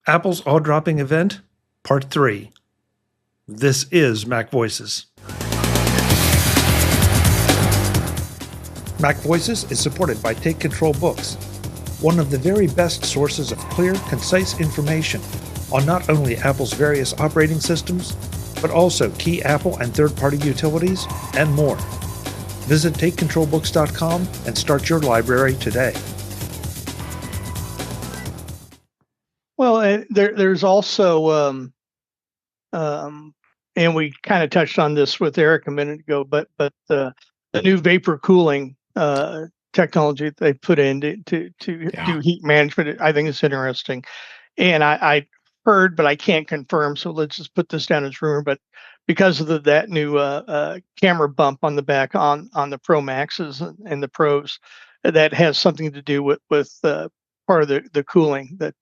Apple's All-Dropping Event, Part 3. This is MacVoices. MacVoices is supported by Take Control Books, one of the very best sources of clear, concise information on not only Apple's various operating systems, but also key Apple and third-party utilities and more. Visit TakeControlBooks.com and start your library today. Well, there's also, and we kind of touched on this with Eric a minute ago, but the new vapor cooling technology that they put in to do heat management, I think is interesting. And I heard, but I can't confirm, so let's just put this down as rumor. But because of that new camera bump on the back on the Pro Maxes and the Pros, that has something to do with part of the cooling that.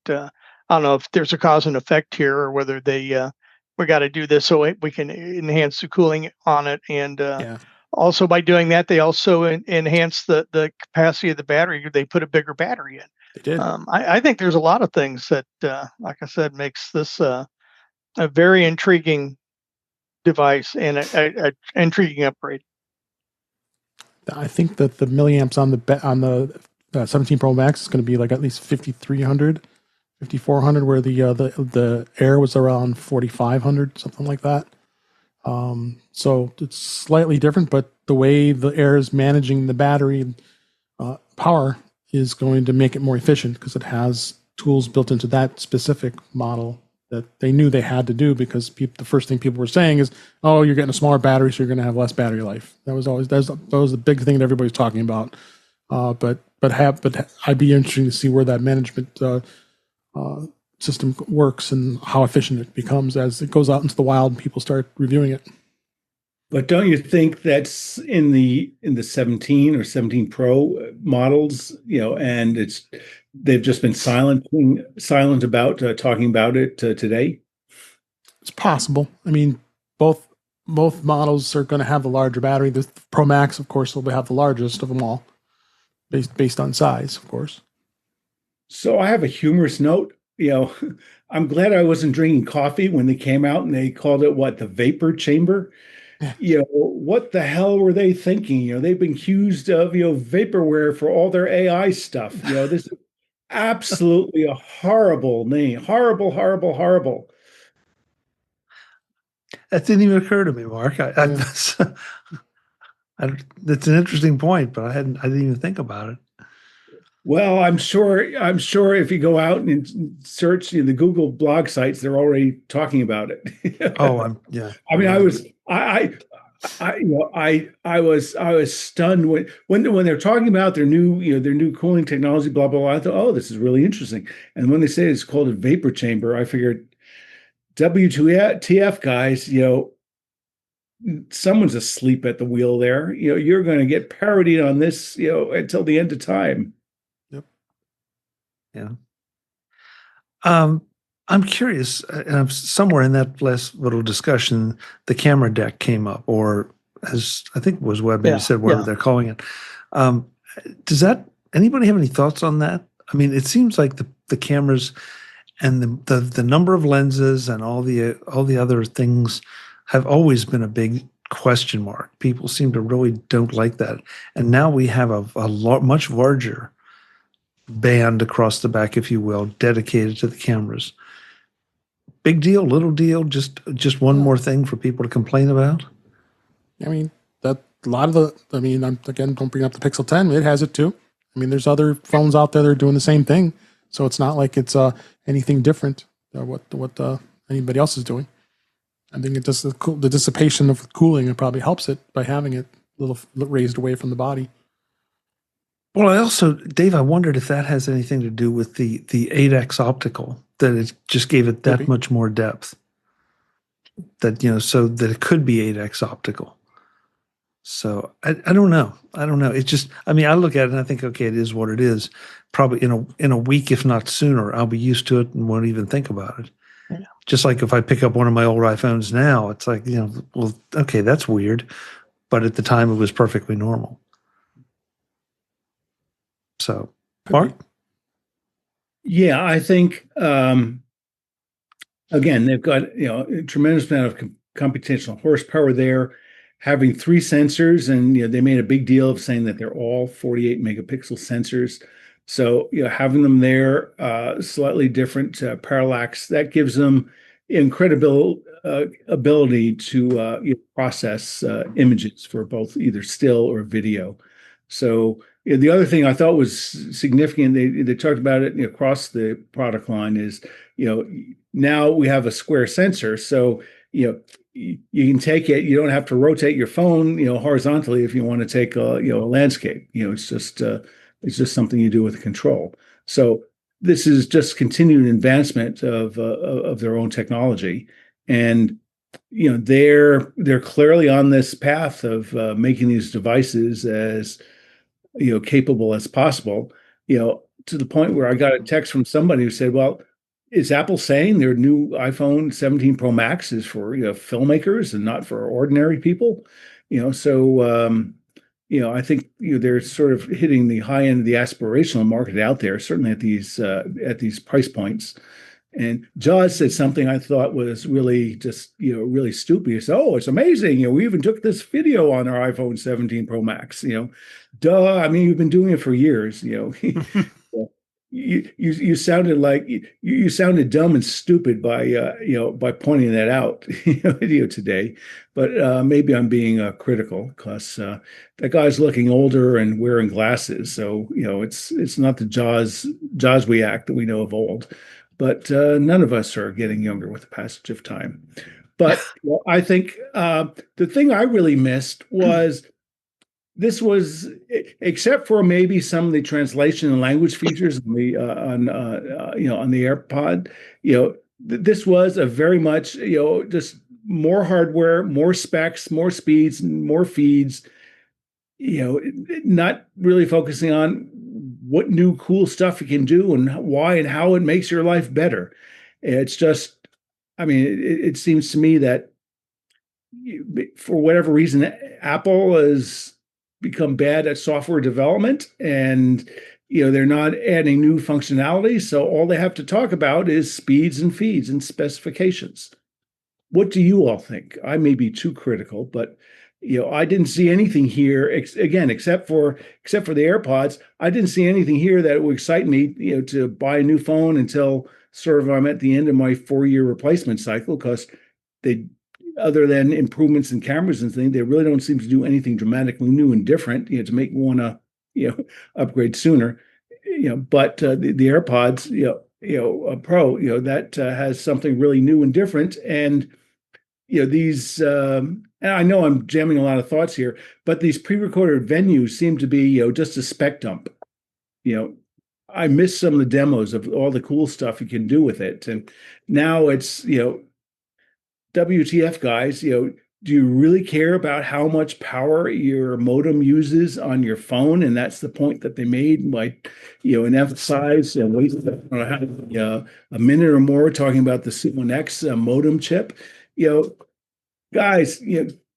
I don't know if there's a cause and effect here, or whether we got to do this so we can enhance the cooling on it, and also by doing that, they also enhance the capacity of the battery. They put a bigger battery in. They did. I think there's a lot of things that, like I said, makes this a very intriguing device and a intriguing upgrade. I think that the milliamps on the 17 Pro Max is going to be like at least 5,300. 5,400, where the Air was around 4,500, something like that. So it's slightly different, but the way the Air is managing the battery power is going to make it more efficient, because it has tools built into that specific model that they knew they had to do, because the first thing people were saying is, "Oh, you're getting a smaller battery, so you're going to have less battery life." That was the big thing that everybody's talking about. But I'd be interested to see where that management system works and how efficient it becomes as it goes out into the wild and people start reviewing it. But don't you think that's in the 17 or 17 Pro models, and they've just been silent about talking about it today? It's possible. I mean, both models are going to have the larger battery. The Pro Max, of course, will have the largest of them all, based on size, of course. So I have a humorous note. I'm glad I wasn't drinking coffee when they came out and they called it the vapor chamber. What the hell were they thinking? They've been accused of vaporware for all their AI stuff. This is absolutely a horrible name. Horrible, horrible, horrible. That didn't even occur to me, Mark. That's an interesting point, but I didn't even think about it. Well, I'm sure if you go out and search the Google blog sites, they're already talking about it. Oh, yeah. I mean, I was stunned when they're talking about their new cooling technology, blah blah blah. I thought, oh, this is really interesting. And when they say it's called a vapor chamber, I figured, WTF, guys, someone's asleep at the wheel there. You're going to get parodied on this, until the end of time. Yeah. I'm curious, somewhere in that last little discussion, the camera deck came up, or as I think it was Webb maybe said, whatever they're calling it. Does anybody have any thoughts on that? I mean, it seems like the cameras and the number of lenses and all the other things have always been a big question mark. People seem to really don't like that. And now we have a much larger band across the back, if you will, dedicated to the cameras. Big deal, little deal, just one more thing for people to complain about? I mean, again, don't bring up the Pixel 10. It has it too. I mean, there's other phones out there that are doing the same thing. So it's not like it's anything different than what anybody else is doing. I think it just the dissipation of cooling, it probably helps it by having it a little raised away from the body. Well, Dave, I wondered if that has anything to do with the 8X optical, that it just gave it that much more depth. That, so that it could be 8X optical. So I don't know. It's just, I mean, I look at it and I think, okay, it is what it is. Probably in a week, if not sooner, I'll be used to it and won't even think about it. Yeah. Just like if I pick up one of my old iPhones now, it's like, well, okay, that's weird. But at the time, it was perfectly normal. So, Mark? Yeah, I think again, they've got a tremendous amount of computational horsepower there, having 3 sensors, and they made a big deal of saying that they're all 48 megapixel sensors. So having them there, slightly different parallax, that gives them incredible ability to process images for both either still or video. So the other thing I thought was significant, they talked about it across the product line, is now we have a square sensor, so you can take it. You don't have to rotate your phone horizontally if you want to take a landscape. It's just something you do with a control. So this is just continued advancement of their own technology, and they're clearly on this path of making these devices as capable as possible. To the point where I got a text from somebody who said, "Well, is Apple saying their new iPhone 17 Pro Max is for filmmakers and not for ordinary people?" So I think they're sort of hitting the high end of the aspirational market out there, certainly at these price points. And Jaws said something I thought was really just really stupid. He said, "Oh, it's amazing! We even took this video on our iPhone 17 Pro Max." Duh! I mean, you've been doing it for years. You sounded like you sounded dumb and stupid by pointing that out today, but maybe I'm being critical because that guy's looking older and wearing glasses, so it's not the Jaws we act that we know of old, but none of us are getting younger with the passage of time. But I think the thing I really missed was, this was, except for maybe some of the translation and language features on the AirPod, this was a very much just more hardware, more specs, more speeds, more feeds. Not really focusing on what new cool stuff you can do and why and how it makes your life better. It's just, I mean, it seems to me that for whatever reason, Apple has become bad at software development, and they're not adding new functionality, so all they have to talk about is speeds and feeds and specifications. What do you all think? I may be too critical, but I didn't see anything here again, except for the AirPods. I didn't see anything here that would excite me to buy a new phone until sort of I'm at the end of my 4-year replacement cycle, because they, other than improvements in cameras and things, they really don't seem to do anything dramatically new and different, to make me want to, upgrade sooner. But the AirPods, Pro, that has something really new and different. And, these, and I know I'm jamming a lot of thoughts here, but these pre-recorded venues seem to be, just a spec dump. I missed some of the demos of all the cool stuff you can do with it. And now it's, WTF, guys, do you really care about how much power your modem uses on your phone? And that's the point that they made by, and emphasize and waste a minute or more talking about the C1X modem chip. Guys,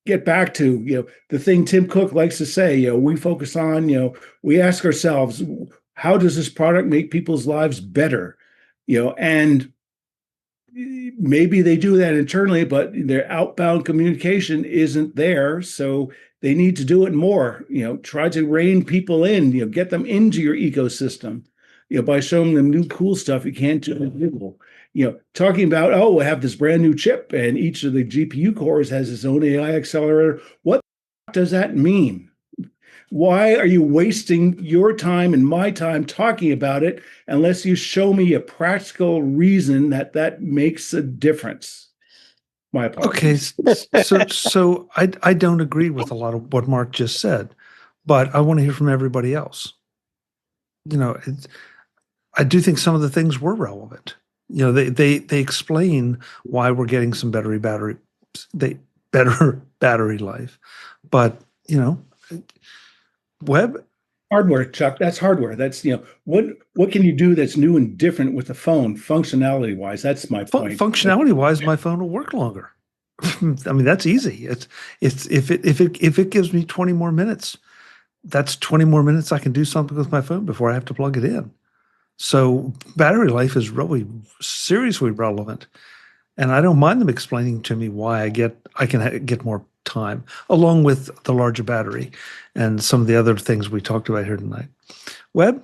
get back to, the thing Tim Cook likes to say, we focus on, we ask ourselves, how does this product make people's lives better? And maybe they do that internally, but their outbound communication isn't there. So they need to do it more. Try to rein people in, get them into your ecosystem, by showing them new cool stuff you can't do in Google. Talking about, we have this brand new chip and each of the GPU cores has its own AI accelerator. What does that mean? Why are you wasting your time and my time talking about it unless you show me a practical reason that makes a difference? My apologies. Okay, so I don't agree with a lot of what Mark just said, but I want to hear from everybody else. I do think some of the things were relevant. They explain why we're getting some better battery life, but web hardware, Chuck. That's hardware. That's what can you do that's new and different with the phone, functionality wise? That's my point. Functionality wise, my phone will work longer. I mean, that's easy. It's if it gives me 20 more minutes, that's 20 more minutes I can do something with my phone before I have to plug it in. So battery life is really seriously relevant. and I don't mind them explaining to me why I can get more time, along with the larger battery and some of the other things we talked about here tonight. Webb?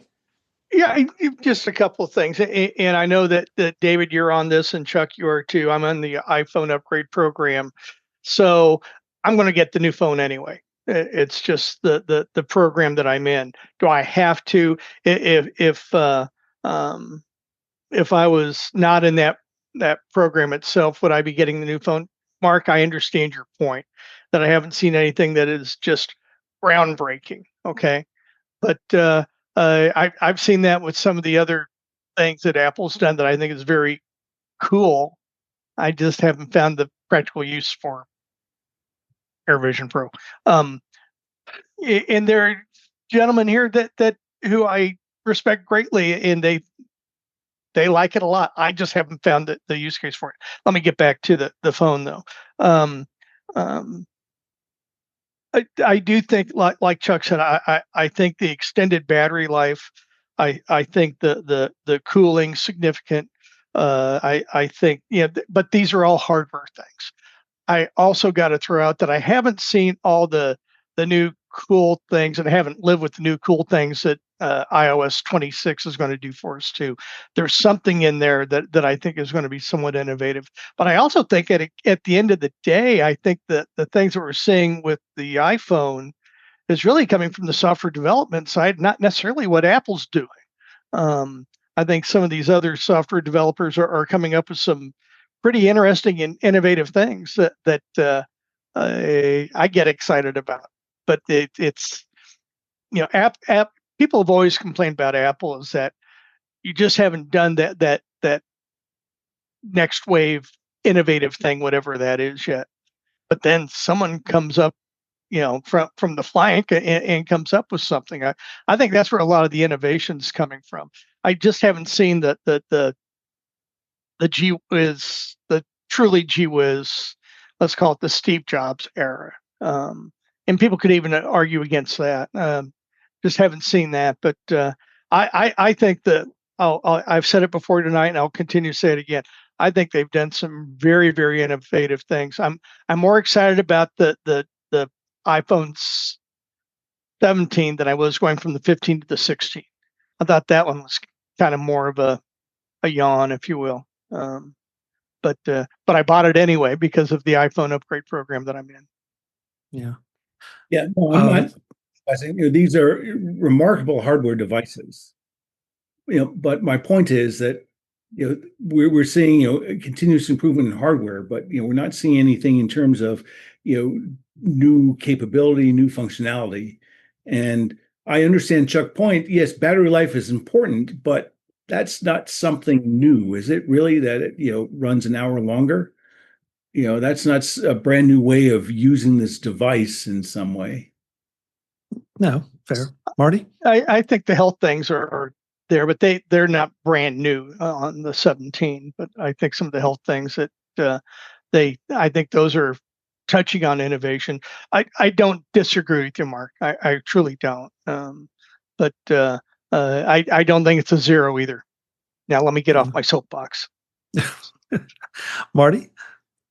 Yeah, just a couple of things. And I know that David, you're on this, and Chuck, you are too. I'm on the iPhone upgrade program. So I'm going to get the new phone anyway. It's just the program that I'm in. Do I have to? If I was not in that program itself, would I be getting the new phone? Mark, I understand your point that I haven't seen anything that is just groundbreaking. Okay, but I've seen that with some of the other things that Apple's done that I think is very cool. I just haven't found the practical use for AirVision Pro. And there are gentlemen here that who I respect greatly, and they like it a lot. I just haven't found the use case for it. Let me get back to the phone though. I do think, like Chuck said, I think the extended battery life, I think the cooling significant. I think, but these are all hardware things. I also got to throw out that I haven't seen all the new cool things, and I haven't lived with the new cool things that iOS 26 is going to do for us too. There's something in there that I think is going to be somewhat innovative. But I also think at the end of the day, I think that the things that we're seeing with the iPhone is really coming from the software development side, not necessarily what Apple's doing. I think some of these other software developers are coming up with some pretty interesting and innovative things that I get excited about. But it's app people have always complained about Apple is that you just haven't done that next wave innovative thing, whatever that is yet. But then someone comes up, from the flank and comes up with something. I think that's where a lot of the innovation's coming from. I just haven't seen the G Whiz, the truly G Whiz, let's call it the Steve Jobs era. And people could even argue against that. Just haven't seen that. But I think that I've said it before tonight, and I'll continue to say it again. I think they've done some very, very innovative things. I'm more excited about the iPhone 17 than I was going from the 15 to the 16. I thought that one was kind of more of a yawn, if you will. But I bought it anyway because of the iPhone upgrade program that I'm in. Yeah. Yeah. No, I'm not. I think these are remarkable hardware devices. But my point is that we're seeing continuous improvement in hardware, but we're not seeing anything in terms of new capability, new functionality. And I understand Chuck's point. Yes, battery life is important, but that's not something new, is it? Really, that it runs an hour longer. That's not a brand new way of using this device in some way. No, fair. Marty? I think the health things are there, but they're not brand new on the 17. But I think some of the health things that I think those are touching on innovation. I don't disagree with you, Mark. I truly don't. But I don't think it's a zero either. Now let me get off my soapbox. Marty?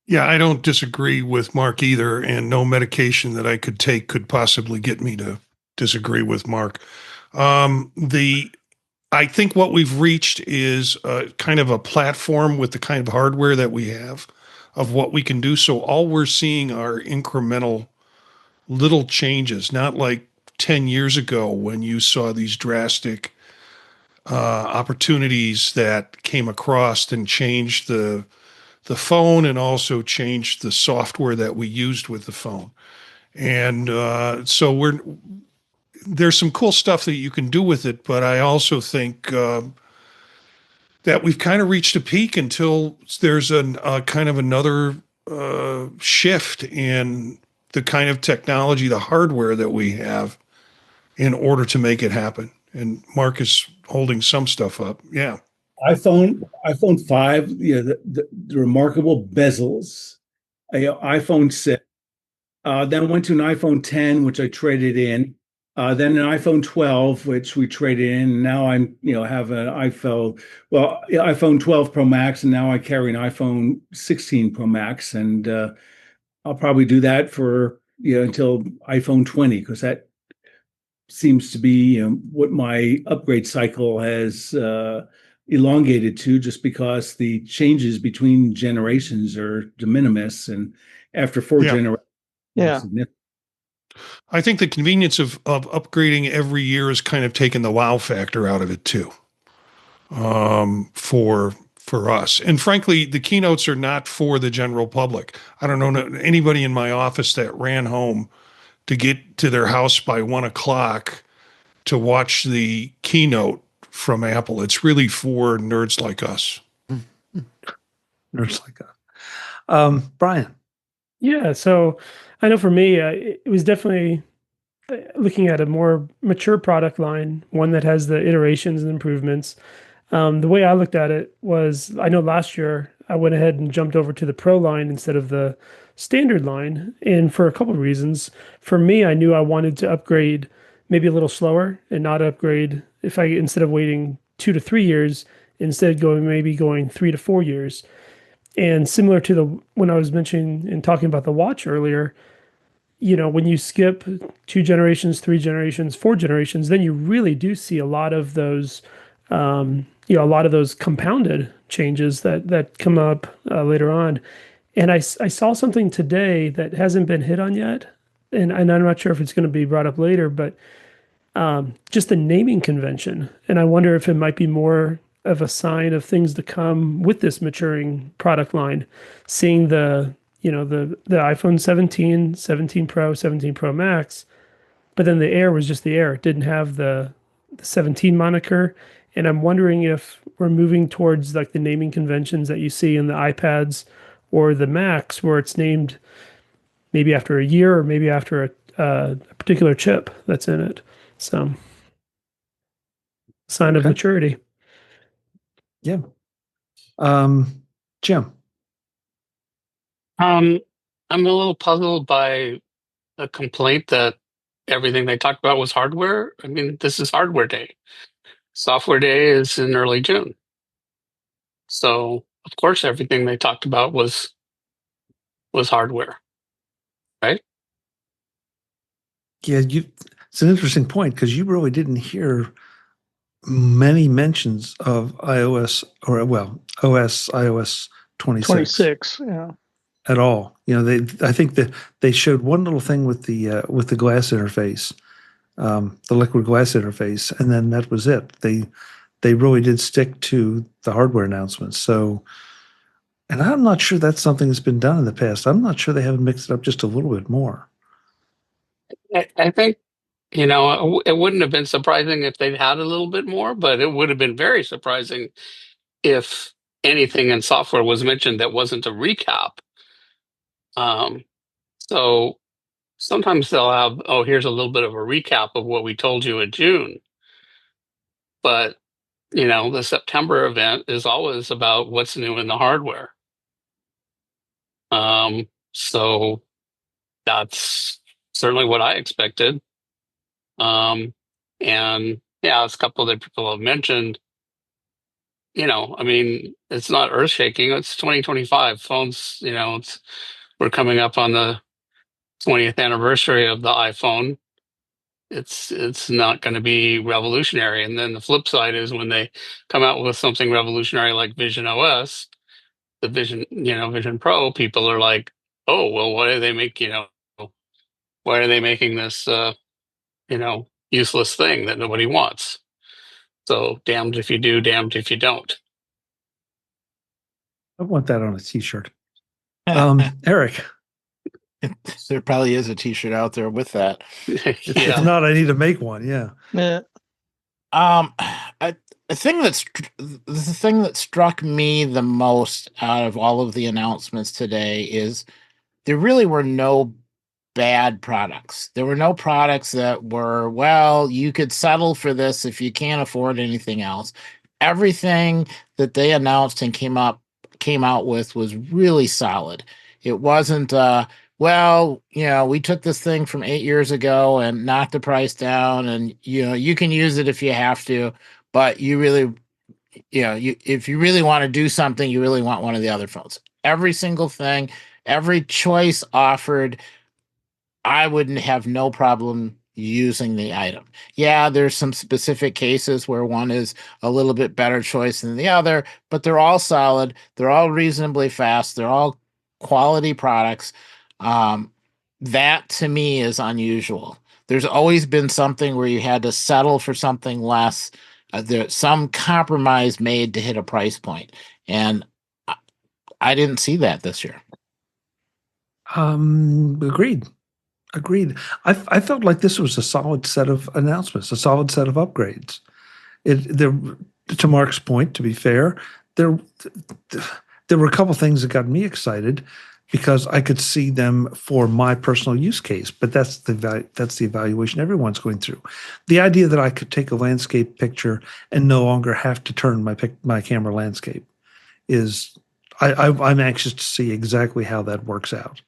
Yeah, I don't disagree with Mark either, and no medication that I could take could possibly get me to disagree with Mark. I think what we've reached is kind of a platform with the kind of hardware that we have of what we can do. So all we're seeing are incremental little changes, not like 10 years ago when you saw these drastic opportunities that came across and changed the phone and also changed the software that we used with the phone. And so there's some cool stuff that you can do with it, but I also think that we've kind of reached a peak until there's a kind of another shift in the kind of technology, the hardware that we have in order to make it happen. And Mark is holding some stuff up. Yeah. iPhone 5, the remarkable bezels, iPhone 6, then went to an iPhone 10, which I traded in. then an iPhone 12, which we traded in. And now I'm, have an iPhone 12 Pro Max, and now I carry an iPhone 16 Pro Max, and I'll probably do that for until iPhone 20, because that seems to be what my upgrade cycle has elongated to, just because the changes between generations are de minimis, and after four generations, significant. I think the convenience of upgrading every year has kind of taken the wow factor out of it too, for us. And frankly, the keynotes are not for the general public. I don't know anybody in my office that ran home to get to their house by 1:00 to watch the keynote from Apple. It's really for nerds like us. Nerds like us. Brian. Yeah, so I know for me, it was definitely looking at a more mature product line, one that has the iterations and improvements. The way I looked at it was, I know last year I went ahead and jumped over to the Pro line instead of the standard line, and for a couple of reasons. For me, I knew I wanted to upgrade maybe a little slower and not upgrade instead of waiting 2 to 3 years, instead going 3 to 4 years. And similar to when I was mentioning and talking about the watch earlier, when you skip 2 generations, 3 generations, 4 generations, then you really do see a lot of those, a lot of those compounded changes that come up later on. And I saw something today that hasn't been hit on yet, and I'm not sure if it's going to be brought up later, but just the naming convention. And I wonder if it might be more of a sign of things to come with this maturing product line, seeing the iPhone 17, 17 Pro, 17 Pro Max, but then the Air was just the Air. It didn't have the 17 moniker. And I'm wondering if we're moving towards like the naming conventions that you see in the iPads or the Macs, where it's named maybe after a year or maybe after a particular chip that's in it. So, sign of maturity. Yeah. Jim. I'm a little puzzled by the complaint that everything they talked about was hardware. I mean, this is hardware day. Software day is in early June. So, of course, everything they talked about was hardware, right? Yeah, it's an interesting point, because you really didn't hear many mentions of iOS iOS 26. 26, yeah. At all. I think that they showed one little thing with the glass interface, the liquid glass interface, and then that was it. They really did stick to the hardware announcements. So, and I'm not sure that's something that's been done in the past. I'm not sure they haven't mixed it up just a little bit more. I think, it wouldn't have been surprising if they'd had a little bit more, but it would have been very surprising if anything in software was mentioned that wasn't a recap. So sometimes they'll have, here's a little bit of a recap of what we told you in June. But, the September event is always about what's new in the hardware. So that's certainly what I expected. And yeah, as a couple of people have mentioned, it's not earth shaking. It's 2025 phones, we're coming up on the 20th anniversary of the iPhone. It's not going to be revolutionary. And then the flip side is when they come out with something revolutionary like Vision OS, the Vision Pro, people are like, oh, well, why are they making this, useless thing that nobody wants? So damned if you do, damned if you don't. I want that on a t-shirt. Eric. There probably is a t-shirt out there with that. If not, I need to make one. Yeah. The thing that struck me the most out of all of the announcements today is there really were no bad products. There were no products that were, well, you could settle for this if you can't afford anything else. Everything that they announced and came out with was really solid. It wasn't well, we took this thing from 8 years ago and knocked the price down, and you can use it if you have to, but you really, if you really want to do something, you really want one of the other phones. Every single thing, every choice offered, I wouldn't have no problem using the item. Yeah, there's some specific cases where one is a little bit better choice than the other, but they're all solid. They're all reasonably fast. They're all quality products. That to me is unusual. There's always been something where you had to settle for something less. There's some compromise made to hit a price point, and I didn't see that this year. Agreed. I felt like this was a solid set of announcements, a solid set of upgrades. To Mark's point, to be fair, there were a couple things that got me excited because I could see them for my personal use case. But that's the evaluation everyone's going through. The idea that I could take a landscape picture and no longer have to turn my camera landscape is I'm anxious to see exactly how that works out.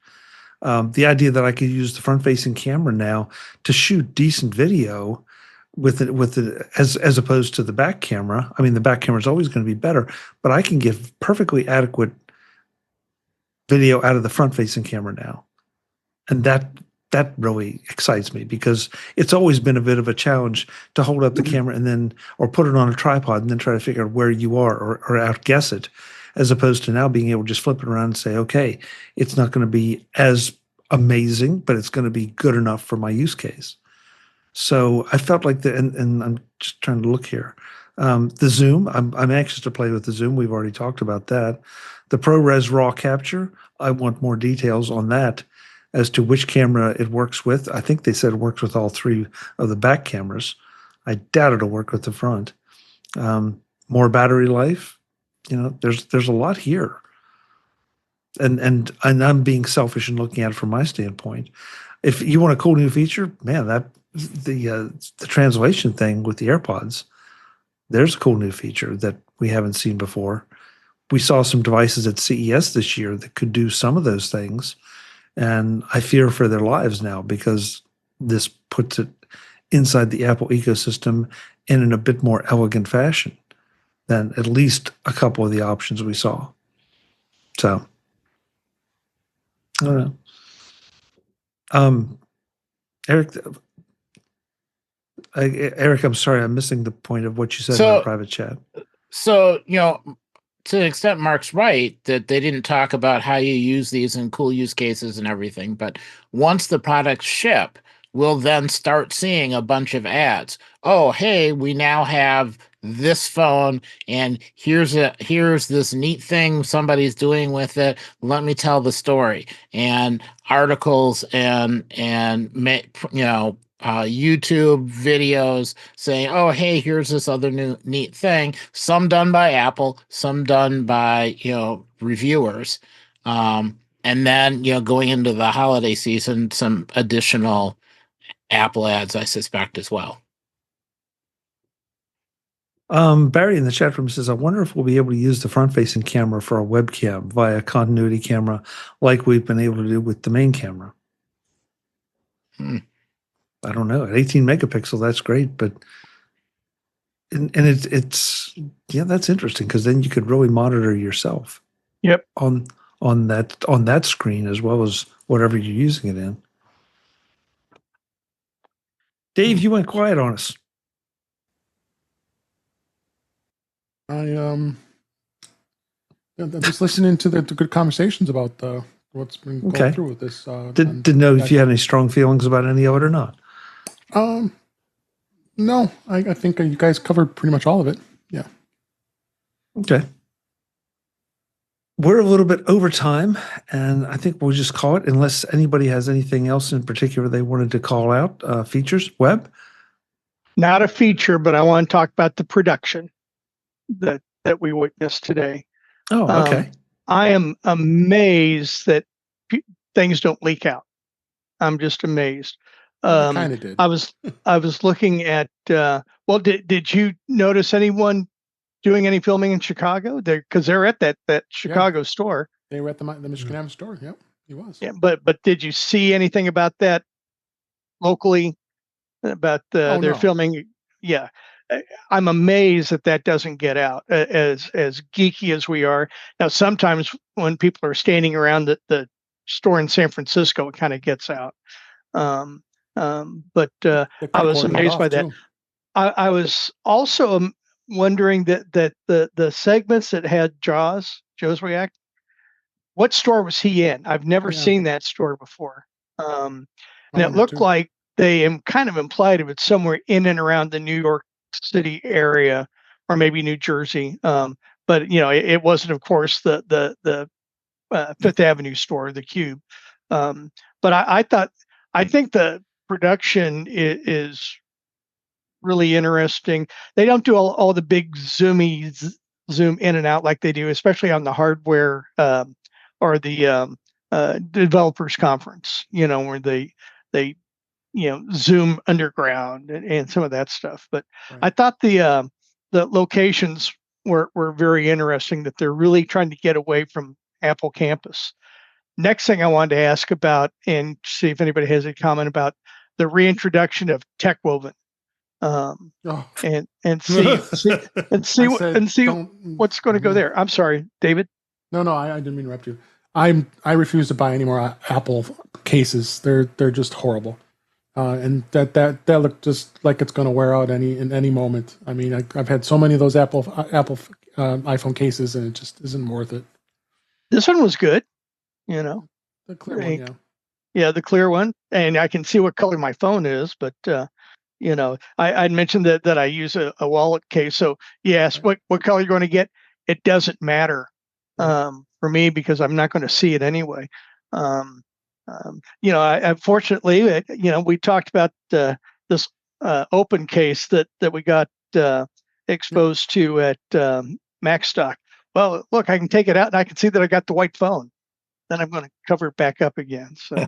The idea that I could use the front-facing camera now to shoot decent video with it as opposed to the back camera. I mean, the back camera is always going to be better, but I can give perfectly adequate video out of the front-facing camera now, and that really excites me because it's always been a bit of a challenge to hold up the camera or put it on a tripod and then try to figure out where you are or outguess it, as opposed to now being able to just flip it around and say, okay, it's not going to be as amazing, but it's going to be good enough for my use case. So I felt like and I'm just trying to look here. The zoom, I'm anxious to play with the zoom. We've already talked about that. The ProRes RAW capture, I want more details on that as to which camera it works with. I think they said it works with all three of the back cameras. I doubt it'll work with the front. More battery life. There's a lot here. And I'm being selfish and looking at it from my standpoint. If you want a cool new feature, man, that the translation thing with the AirPods, there's a cool new feature that we haven't seen before. We saw some devices at CES this year that could do some of those things, and I fear for their lives now because this puts it inside the Apple ecosystem in a bit more elegant fashion than at least a couple of the options we saw. So, I don't know. Eric, I'm sorry, I'm missing the point of what you said in our private chat. So, to an extent, Mark's right that they didn't talk about how you use these in cool use cases and everything. But once the products ship, we'll then start seeing a bunch of ads. Oh, hey, we now have this phone, and here's this neat thing somebody's doing with it. Let me tell the story. And articles and YouTube videos saying, oh, hey, here's this other new neat thing, some done by Apple, some done by, reviewers. And then, going into the holiday season, some additional Apple ads, I suspect, as well. Barry in the chat room says, I wonder if we'll be able to use the front-facing camera for a webcam via continuity camera like we've been able to do with the main camera. I don't know. At 18 megapixel, that's great, but and it's that's interesting because then you could really monitor yourself. Yep. On that screen as well as whatever you're using it in. Dave, you went quiet on us. I'm just listening to the good conversations about what's been going through with this. Didn't know if you had any strong feelings about any of it or not. No, I think you guys covered pretty much all of it. Yeah. Okay. We're a little bit over time, and I think we'll just call it unless anybody has anything else in particular they wanted to call out. Features, Webb? Not a feature, but I want to talk about the production that we witnessed today. Oh, okay. I am amazed that things don't leak out. I'm just amazed. Kind of did. I was looking at. Did you notice anyone doing any filming in Chicago? Because they're at that Chicago store. They were at the Michigan Avenue store. Yep. He was. Yeah, but did you see anything about that locally? About their no. filming? Yeah, I'm amazed that doesn't get out. As geeky as we are now, sometimes when people are standing around the store in San Francisco, it kind of gets out. But I was amazed by that. Too. I was also wondering that the segments that had Joe's React, what store was he in? I've never seen that store before. And it looked like they kind of implied it was somewhere in and around the New York City area, or maybe New Jersey. But it wasn't, of course, the Fifth Avenue store, the Cube. But I think the production is really interesting. They don't do all the big zoom in and out like they do, especially on the hardware or the developers conference, where they zoom underground and some of that stuff. But I thought the locations were very interesting, that they're really trying to get away from Apple Campus. Next thing I wanted to ask about, and see if anybody has a comment about the reintroduction of TechWoven. And see what's going to go there. I'm sorry, David. No, I didn't mean to interrupt you. I refuse to buy any more Apple cases. They're just horrible, and that look just like it's going to wear out in any moment. I mean, I've had so many of those Apple iPhone cases, and it just isn't worth it. This one was good, The clear one, yeah. Yeah, the clear one, and I can see what color my phone is, but. I'd mentioned that I use a wallet case. So yes, what color you're going to get, it doesn't matter for me, because I'm not going to see it anyway. Unfortunately, we talked about this open case that we got exposed to at MacStock. Well, look, I can take it out and I can see that I got the white phone. Then I'm going to cover it back up again. So.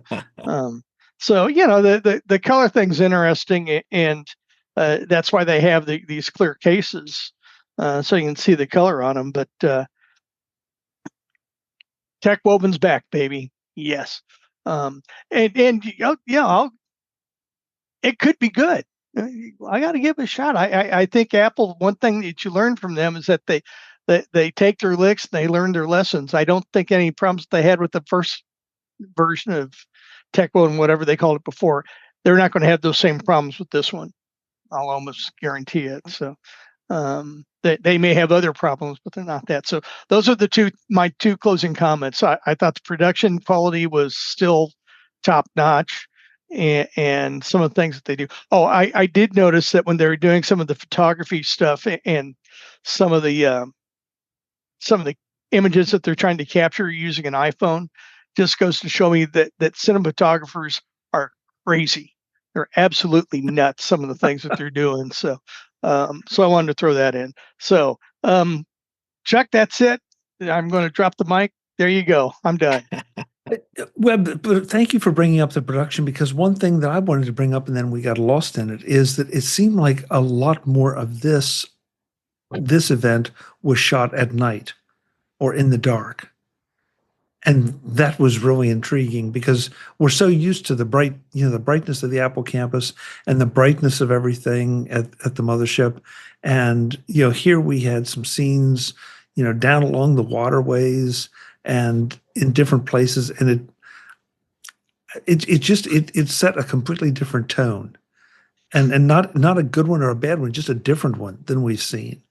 So the color thing's interesting, and that's why they have these clear cases, so you can see the color on them. But TechWoven's back, baby. Yes, it could be good. I got to give it a shot. I think Apple. One thing that you learn from them is that they take their licks and they learn their lessons. I don't think any problems they had with the first version of TechWoven, whatever they called it before, they're not going to have those same problems with this one. I'll almost guarantee it. So they may have other problems, but they're not that. So those are my two closing comments. I thought the production quality was still top notch, and some of the things that they do. Oh, I did notice that when they were doing some of the photography stuff and some of the images that they're trying to capture using an iPhone, just goes to show me that cinematographers are crazy. They're absolutely nuts, some of the things that they're doing. So I wanted to throw that in. So Chuck, that's it. I'm going to drop the mic. There you go. I'm done. Webb, but thank you for bringing up the production, because one thing that I wanted to bring up, and then we got lost in it, is that it seemed like a lot more of this event was shot at night or in the dark. And that was really intriguing, because we're so used to the brightness of the Apple campus and the brightness of everything at the mothership. And, here we had some scenes, down along the waterways and in different places. And it set a completely different tone, and not a good one or a bad one, just a different one than we've seen.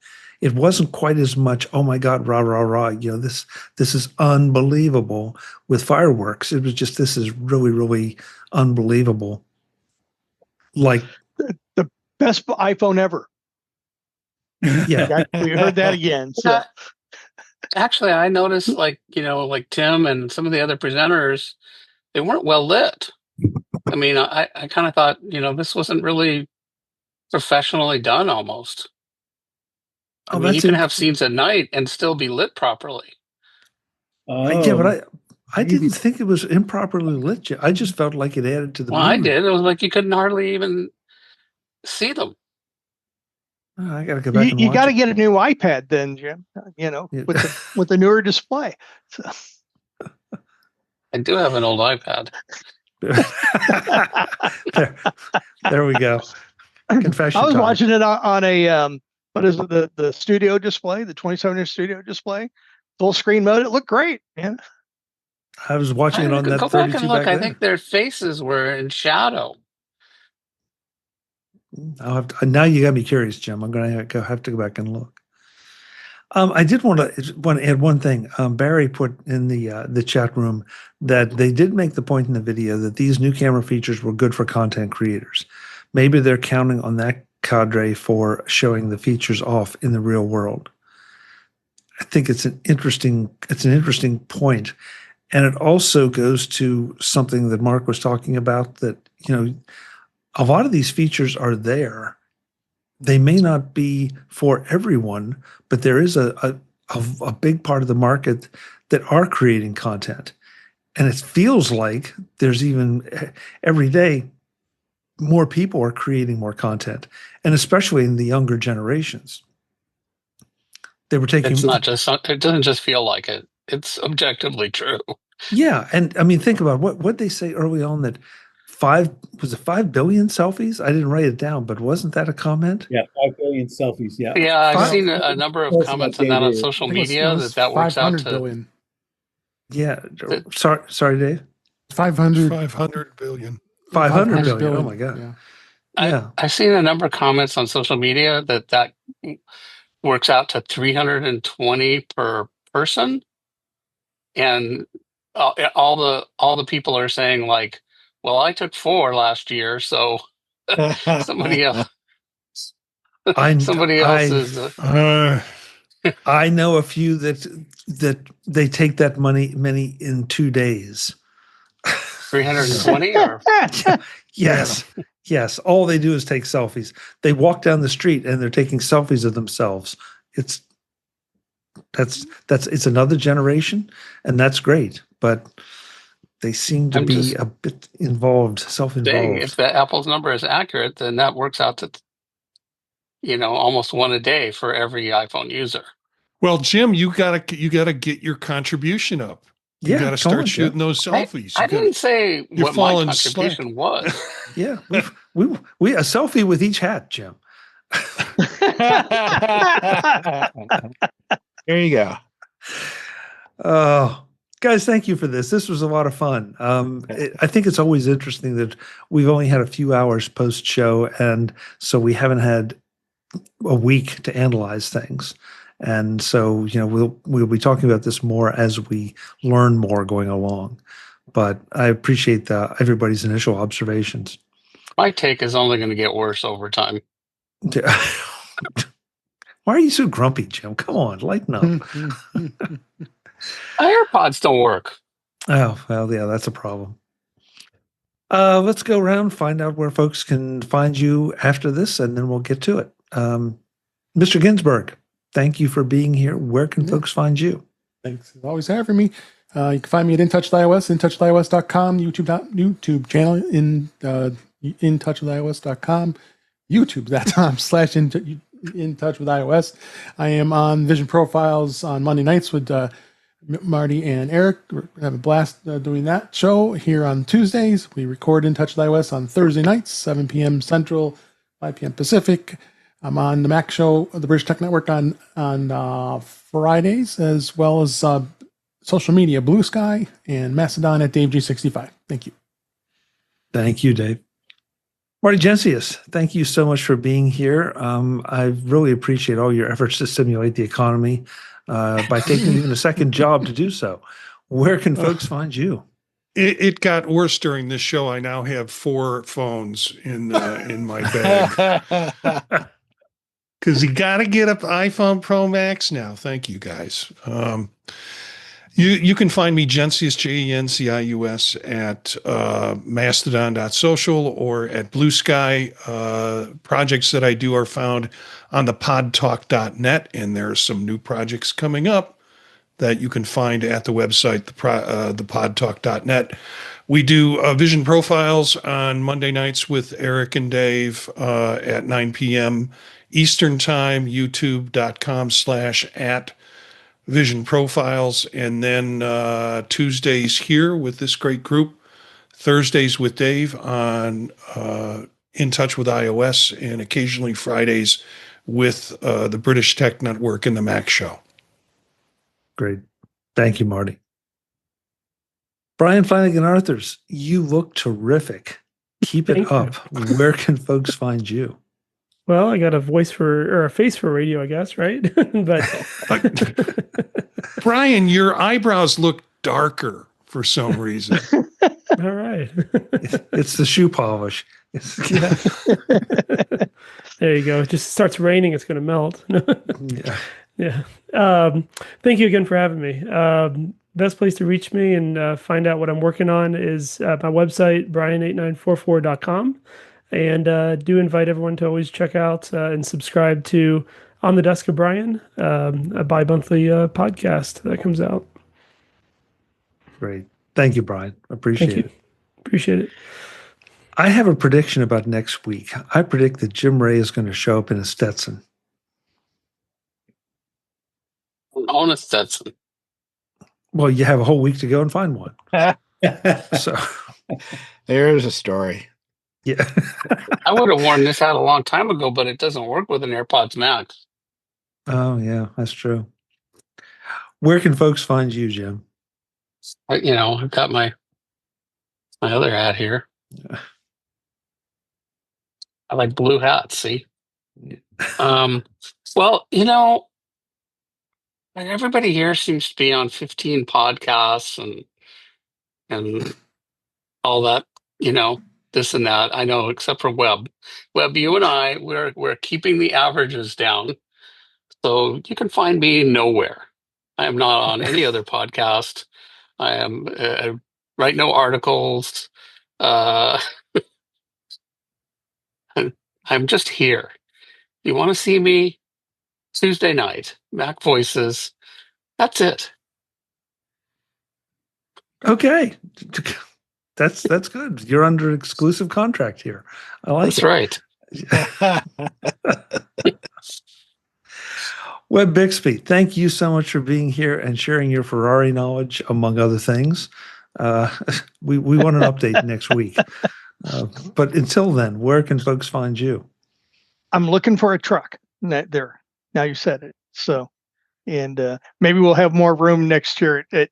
It wasn't quite as much, oh my God, rah, rah, rah, this is unbelievable with fireworks. It was just, this is really, really unbelievable. Like the best iPhone ever. Yeah. We heard that again. So. Actually, I noticed like Tim and some of the other presenters, they weren't well lit. I mean, I kind of thought, this wasn't really professionally done almost. I mean, you can have scenes at night and still be lit properly. Yeah, but I didn't think it was improperly lit. I just felt like it added to the mood. I did. It was like you couldn't hardly even see them. Oh, I got to go back and watch You got to it. get a new iPad then, Jim, with the newer display. So. I do have an old iPad. there we go. Confession I was time. watching it on a what is it, the studio display, the 27-inch studio display, full screen mode. It looked great, man. I was watching it on that Go 32 back and look. back I then. think their faces were in shadow. I'll have to, now you got me curious, Jim. I'm going to have to go back and look. I did want to add one thing. Barry put in the chat room that they did make the point in the video that these new camera features were good for content creators. Maybe they're counting on that cadre for showing the features off in the real world. I think it's an interesting point. And it also goes to something that Mark was talking about, that, a lot of these features are there. They may not be for everyone, but there is a big part of the market that are creating content. And it feels like there's even every day more people are creating more content, and especially in the younger generations. They were taking. It's not just. It doesn't just feel like it. It's objectively true. Yeah, and I mean, think about what they say early on, that 5 billion selfies. I didn't write it down, but wasn't that a comment? Yeah, 5 billion selfies. Yeah. Yeah, I've seen a number of comments on that on social media that works out to billion. Yeah. Sorry, Dave. 500 billion. 500 billion. Oh my God. Yeah. Yeah. I've seen a number of comments on social media that works out to 320 per person, and all the people are saying, like, well, I took 4 last year, so somebody else. Somebody else is. I know a few that they take that many in 2 days. 320 or yes. All they do is take selfies. They walk down the street and they're taking selfies of themselves. It's another generation, and that's great. But they seem to be a bit self-involved. If the Apple's number is accurate, then that works out to almost 1 a day for every iPhone user. Well, Jim, you gotta get your contribution up. You got to start shooting those selfies. I didn't say what my contribution was. Yeah, we a selfie with each hat, Jim. There you go. Oh, guys, thank you for this. This was a lot of fun. I think it's always interesting that we've only had a few hours post-show, and so we haven't had a week to analyze things. And so, we'll be talking about this more as we learn more going along. But I appreciate everybody's initial observations. My take is only going to get worse over time. Why are you so grumpy, Jim? Come on, lighten up. AirPods don't work. Oh, well, yeah, that's a problem. Let's go around, find out where folks can find you after this, and then we'll get to it. Mr. Ginsburg, thank you for being here. Where can folks find you? Thanks as always having me. You can find me at InTouchWithIOS, InTouchWithIOS.com, YouTube channel InTouchWithIOS.com, YouTube.com/InTouchWithIOS. I am on Vision Profiles on Monday nights with Marty and Eric. We have a blast doing that show. Here on Tuesdays, we record In Touch with iOS on Thursday nights, 7 p.m. Central, 5 p.m. Pacific. I'm on the Mac show of the British Tech Network on Fridays, as well as social media, Blue Sky and Mastodon at DaveG65. Thank you. Thank you, Dave. Marty Jencius, thank you so much for being here. I really appreciate all your efforts to stimulate the economy by taking even a second job to do so. Where can folks find you? It got worse during this show. I now have 4 phones in my bag. Because you got to get up iPhone Pro Max now. Thank you, guys. You can find me, Jencius, Jencius, at mastodon.social or at Blue Sky. Projects that I do are found on the podtalk.net, and there are some new projects coming up that you can find at the website, the podtalk.net. We do Vision Profiles on Monday nights with Eric and Dave at 9 p.m. Eastern Time, youtube.com/@ Vision Profiles, and then Tuesdays here with this great group, Thursdays with Dave on In Touch with iOS, and occasionally Fridays with the British Tech Network and the Mac Show. Great. Thank you, Marty. Brian Flanigan-Arthurs, you look terrific. Keep it up. Where can folks find you? Well, I got a face for radio, I guess, right? But Brian, your eyebrows look darker for some reason. All right. It's the shoe polish. Yeah. There you go. It just starts raining, it's going to melt. Yeah. Thank you again for having me. Best place to reach me and find out what I'm working on is my website, brian8944.com. And do invite everyone to always check out and subscribe to On the Desk of Brian, a bi-monthly podcast that comes out. Great. Thank you, Brian. Appreciate it. Appreciate it. I have a prediction about next week. I predict that Jim Ray is going to show up in a Stetson. On a Stetson. Well, you have a whole week to go and find one. So there's a story. Yeah. I would have worn this out a long time ago, but it doesn't work with an AirPods Max. Oh, yeah, that's true. Where can folks find you, Jim? I've got my other hat here. Yeah. I like blue hats, see? Yeah. Well, everybody here seems to be on 15 podcasts and all that, this and that. I know, except for Webb. Webb, you and I, we're keeping the averages down. So you can find me nowhere. I am not on any other podcast. I am write no articles. I'm just here. You want to see me? Tuesday night, MacVoices. That's it. Okay. That's good. You're under exclusive contract here. I like That's it. right. Webb Bixby, thank you so much for being here and sharing your Ferrari knowledge, among other things. We want an update next week. But until then, where can folks find you? I'm looking for a truck. There. Now you said it. So, and maybe we'll have more room next year at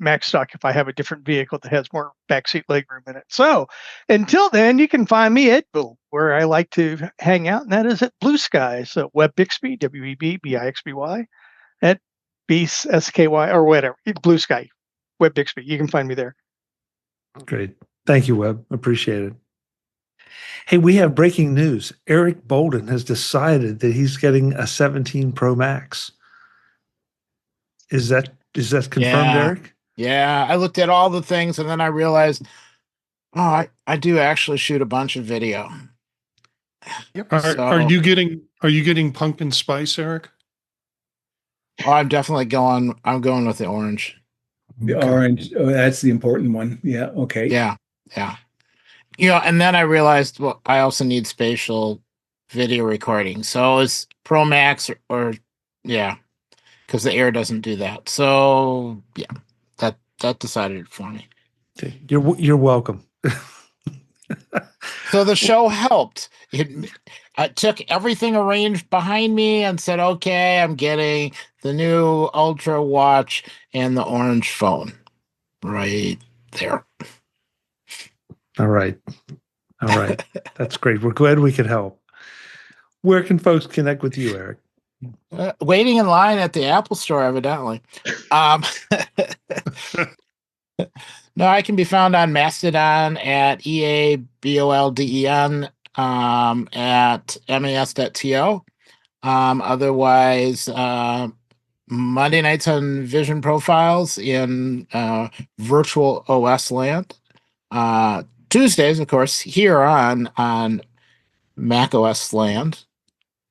MacStock if I have a different vehicle that has more backseat legroom in it. So until then, you can find me at where I like to hang out, and that is at Blue Sky. So Webb Bixby, WEBBIXBY, at BSKY or whatever. Blue Sky, Webb Bixby. You can find me there. Great. Thank you, Webb. Appreciate it. Hey, we have breaking news. Eric Bolden has decided that he's getting a 17 Pro Max. Is that confirmed, Eric? Yeah, I looked at all the things and then I realized, I do actually shoot a bunch of video. Yep. Are you getting pumpkin spice, Eric? Oh, I'm going with the orange. The orange. Oh, that's the important one. Yeah. Okay. Yeah. And then I realized, I also need spatial video recording. So it's Pro Max or because the Air doesn't do that. So yeah, that decided it for me. Okay. You're welcome. So the show helped. I took everything arranged behind me and said, okay, I'm getting the new Ultra watch and the orange phone right there. All right. That's great. We're glad we could help. Where can folks connect with you, Eric? Waiting in line at the Apple Store, evidently. No, I can be found on Mastodon at EABOLDEN at mas.to. Otherwise, Monday nights on Vision Profiles in virtual OS land. Tuesdays, of course, here on Mac OS land,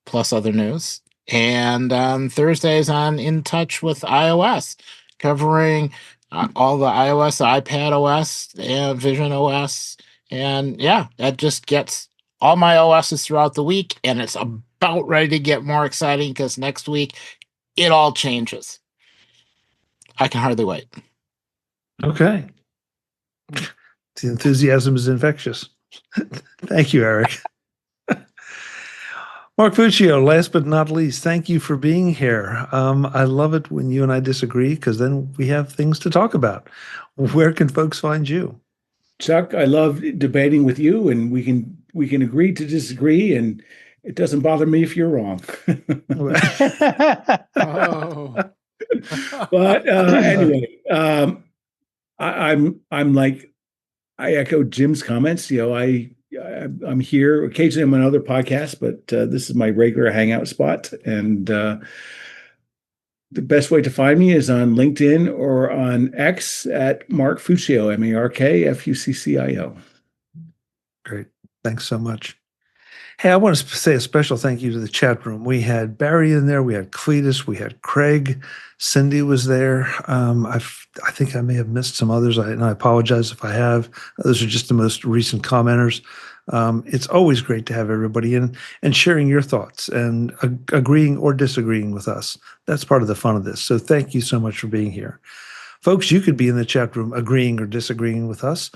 plus other news. And on Thursdays on In Touch with iOS, covering all the iOS, iPad OS, and Vision OS. And yeah, that just gets all my OSs throughout the week. And it's about ready to get more exciting because next week it all changes. I can hardly wait. Okay. The enthusiasm is infectious. Thank you, Eric. Mark Fuccio, last but not least, thank you for being here. I love it when you and I disagree because then we have things to talk about. Where can folks find you? Chuck, I love debating with you, and we can agree to disagree, and it doesn't bother me if you're wrong. Oh. But anyway, I'm like, I echo Jim's comments. I'm here occasionally. I'm on other podcasts, but this is my regular hangout spot. And the best way to find me is on LinkedIn or on X at Mark Fuccio, MarkFuccio. Great. Thanks so much. Hey, I want to say a special thank you to the chat room. We had Barry in there. We had Cletus. We had Craig. Cindy was there. I think I may have missed some others, and I apologize if I have. Those are just the most recent commenters. It's always great to have everybody in and sharing your thoughts and agreeing or disagreeing with us. That's part of the fun of this. So thank you so much for being here. Folks, you could be in the chat room agreeing or disagreeing with us.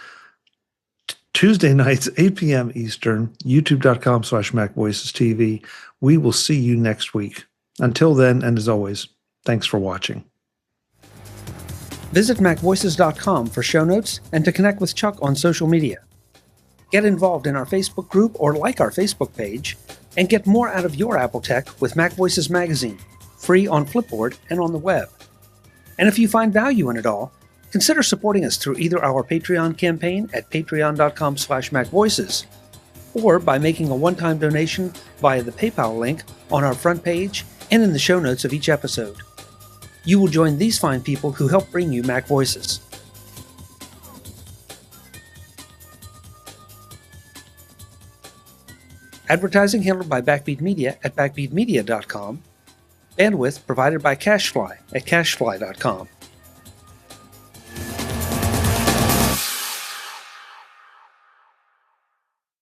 Tuesday nights, 8 p.m. Eastern, youtube.com/MacVoices TV. We will see you next week. Until then, and as always, thanks for watching. Visit MacVoices.com for show notes and to connect with Chuck on social media. Get involved in our Facebook group or like our Facebook page, and get more out of your Apple tech with MacVoices Magazine, free on Flipboard and on the web. And if you find value in it all, consider supporting us through either our Patreon campaign at patreon.com/MacVoices or by making a one-time donation via the PayPal link on our front page and in the show notes of each episode. You will join these fine people who help bring you Mac Voices. Advertising handled by Backbeat Media at backbeatmedia.com. Bandwidth provided by CacheFly at cachefly.com.